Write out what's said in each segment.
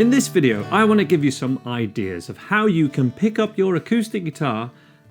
In this video, I want to give you some ideas of how you can pick up your acoustic guitar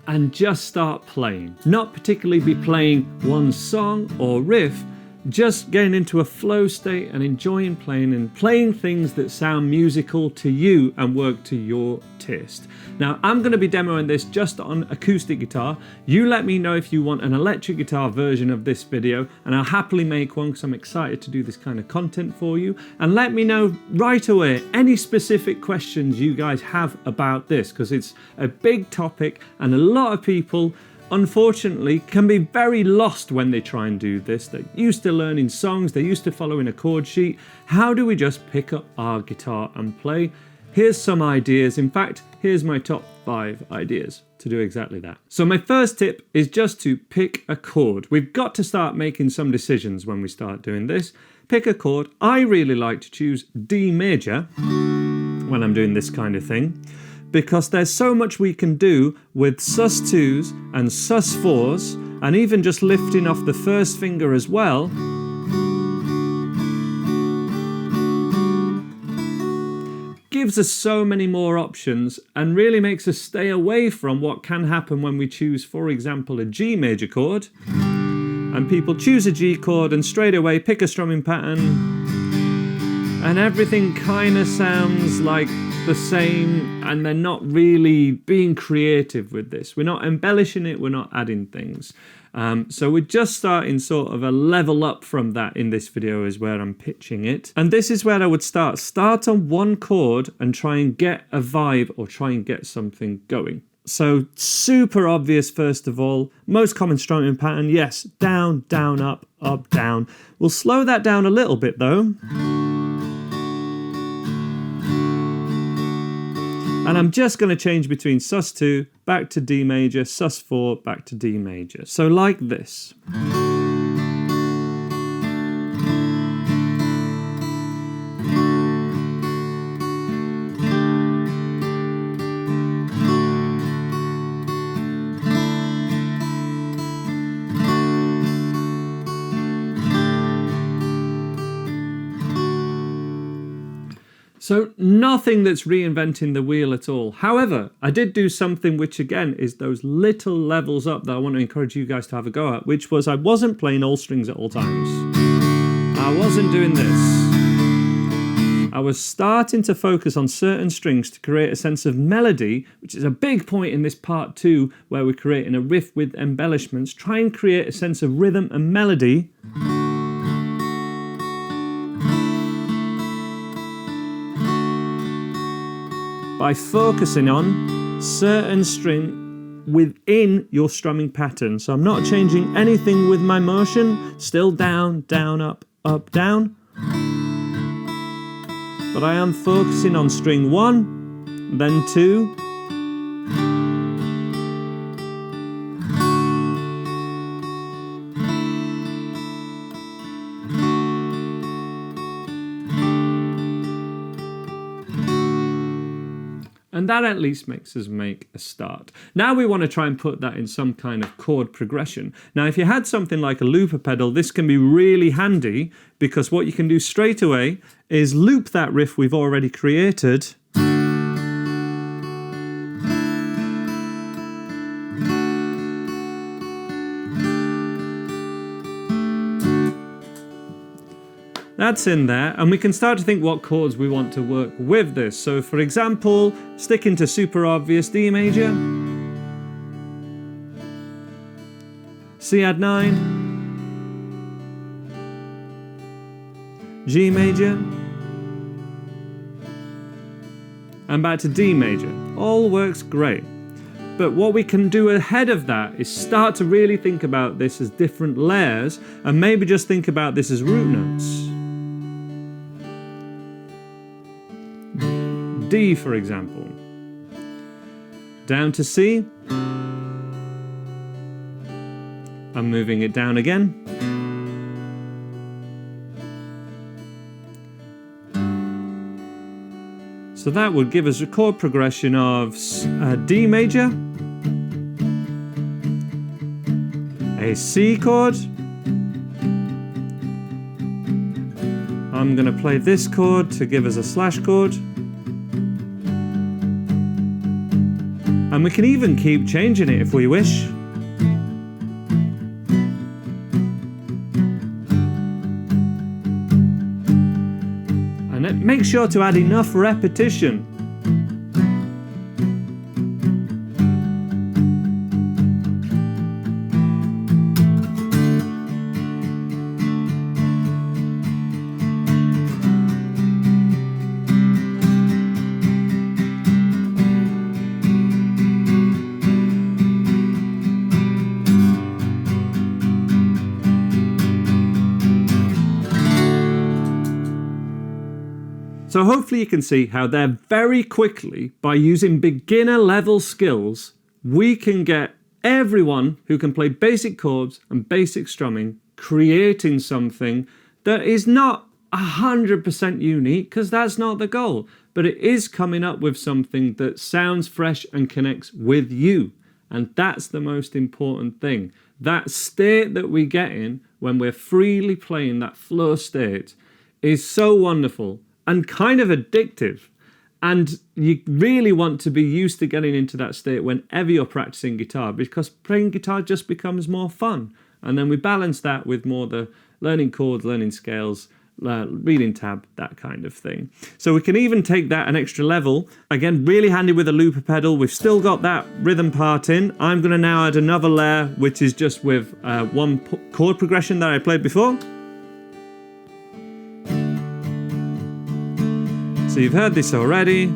and just start playing. Not particularly be playing one song or riff, just getting into a flow state and enjoying playing and playing things that sound musical to you and work to your taste. Now, I'm going to be demoing this just on acoustic guitar. You let me know if you want an electric guitar version of this video, and I'll happily make one because I'm excited to do this kind of content for you. And let me know right away any specific questions you guys have about this, because it's a big topic and a lot of people unfortunately can be very lost when they try and do this. They're used to learning songs, they're used to following a chord sheet. How do we just pick up our guitar and play? Here's some ideas. In fact, here's my top 5 ideas to do exactly that. So my first tip is just to pick a chord. We've got to start making some decisions when we start doing this. Pick a chord. I really like to choose D major when I'm doing this kind of thing, because there's so much we can do with sus2s and sus4s, and even just lifting off the first finger as well. Gives us so many more options and really makes us stay away from what can happen when we choose, for example, a G major chord. And people choose a G chord and straight away pick a strumming pattern, and everything kind of sounds like the same, and they're not really being creative with this. We're not embellishing it, we're not adding things. So we're just starting sort of a level up from that in this video is where I'm pitching it. And this is where I would start. Start on one chord and try and get a vibe or try and get something going. So super obvious first of all, most common strumming pattern, yes, down, down, up, down. We'll slow that down a little bit though. And I'm just going to change between sus2, back to D major, sus4, back to D major. So like this. So nothing that's reinventing the wheel at all. However, I did do something which again is those little levels up that I want to encourage you guys to have a go at, which was I wasn't playing all strings at all times. I wasn't doing this. I was starting to focus on certain strings to create a sense of melody, which is a big point in this part 2 where we're creating a riff with embellishments. Try and create a sense of rhythm and melody. By focusing on certain string within your strumming pattern. So I'm not changing anything with my motion, still down, down, up, down. But I am focusing on string 1, then 2, and that at least makes us make a start. Now we want to try and put that in some kind of chord progression. Now if you had something like a looper pedal, this can be really handy, because what you can do straight away is loop that riff we've already created . That's in there, and we can start to think what chords we want to work with this. So for example, sticking to super obvious D major, C add 9, G major, and back to D major. All works great. But what we can do ahead of that is start to really think about this as different layers, and maybe just think about this as root notes. D, for example, down to C, I'm moving it down again, so that would give us a chord progression of D major, a C chord, I'm going to play this chord to give us a slash chord, And we can even keep changing it if we wish. And make sure to add enough repetition. So hopefully you can see how there very quickly, by using beginner level skills, we can get everyone who can play basic chords and basic strumming creating something that is not 100% unique, because that's not the goal, but it is coming up with something that sounds fresh and connects with you. And that's the most important thing. That state that we get in when we're freely playing, that flow state, is so wonderful and kind of addictive. And you really want to be used to getting into that state whenever you're practicing guitar, because playing guitar just becomes more fun. And then we balance that with more the learning chords, learning scales, reading tab, that kind of thing. So we can even take that an extra level. Again, really handy with a looper pedal. We've still got that rhythm part in. I'm going to now add another layer, which is just with one chord progression that I played before. So you've heard this already.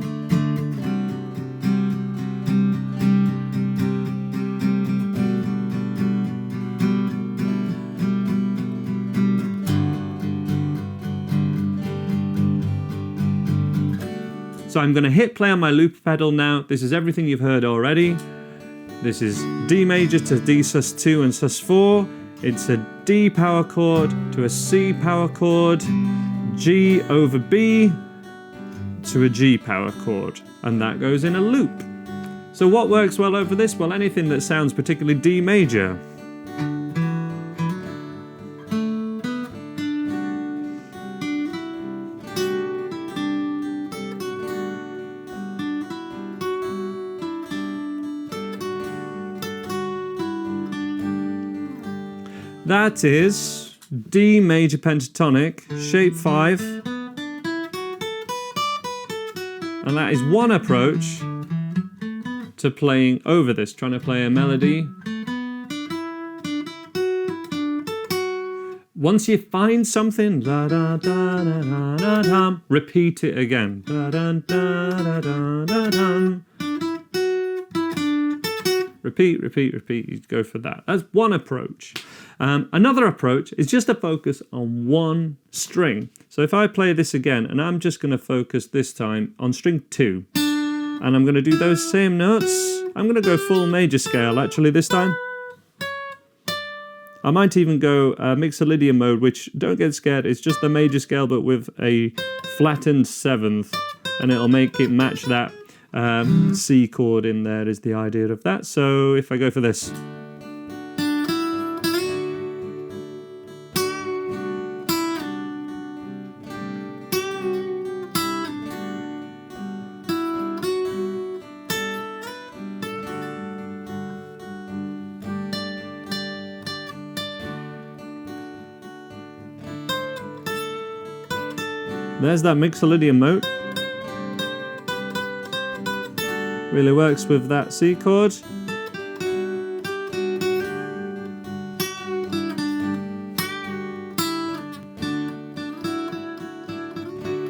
So I'm going to hit play on my loop pedal now. This is everything you've heard already. This is D major to D sus2 and sus4. It's a D power chord to a C power chord, G over B to a G power chord, and that goes in a loop. So what works well over this? Well, anything that sounds particularly D major. That is D major pentatonic, shape 5. And that is one approach to playing over this, trying to play a melody. Once you find something, da da da da da da da, repeat it again. Da da da da da da da. Repeat, repeat, repeat. You go for that. That's one approach. Another approach is just to focus on one string. So if I play this again, and I'm just going to focus this time on string 2, and I'm going to do those same notes. I'm going to go full major scale actually this time. I might even go mixolydian mode, which, don't get scared, it's just the major scale but with a flattened 7th, and it'll make it match that C chord in there is the idea of that. So if I go for this. There's that mixolydian mode. Really works with that C chord.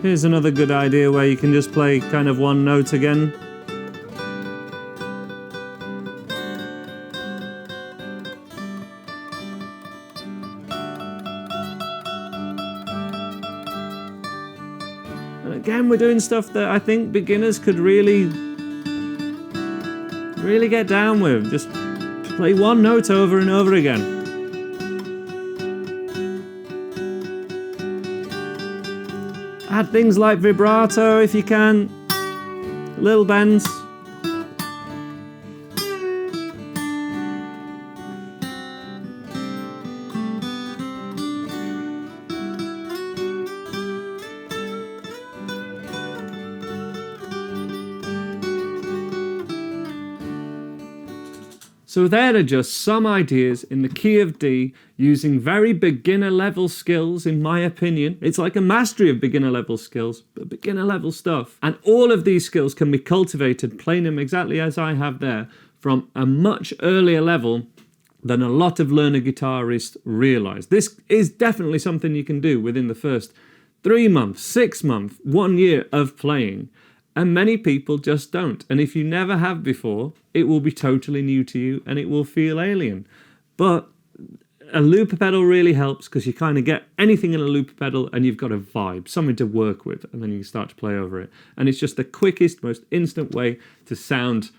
Here's another good idea where you can just play kind of one note again. And again, we're doing stuff that I think beginners could really get down with. Just play one note over and over again. Add things like vibrato if you can, little bends. So there are just some ideas in the key of D using very beginner level skills, in my opinion. It's like a mastery of beginner level skills, but beginner level stuff. And all of these skills can be cultivated, playing them exactly as I have there, from a much earlier level than a lot of learner guitarists realize. This is definitely something you can do within the first 3 months, 6 months, 1 year of playing. And many people just don't. And if you never have before, it will be totally new to you and it will feel alien. But a looper pedal really helps because you kind of get anything in a looper pedal and you've got a vibe, something to work with, and then you start to play over it. And it's just the quickest, most instant way to sound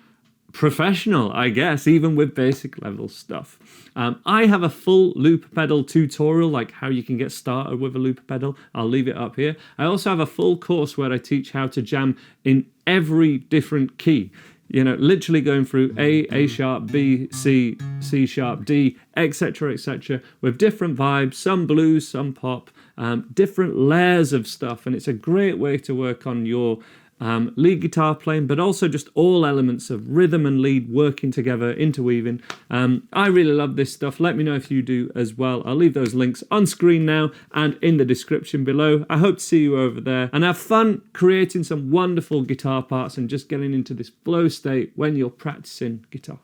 professional, I guess, even with basic level stuff. I have a full looper pedal tutorial, like how you can get started with a looper pedal. I'll leave it up here. I also have a full course where I teach how to jam in every different key. You know, literally going through A sharp, B, C, C sharp, D, etc., with different vibes, some blues, some pop, different layers of stuff. And it's a great way to work on your lead guitar playing, but also just all elements of rhythm and lead working together, interweaving. I really love this stuff. Let me know if you do as well. I'll leave those links on screen now and in the description below. I hope to see you over there and have fun creating some wonderful guitar parts and just getting into this flow state when you're practicing guitar.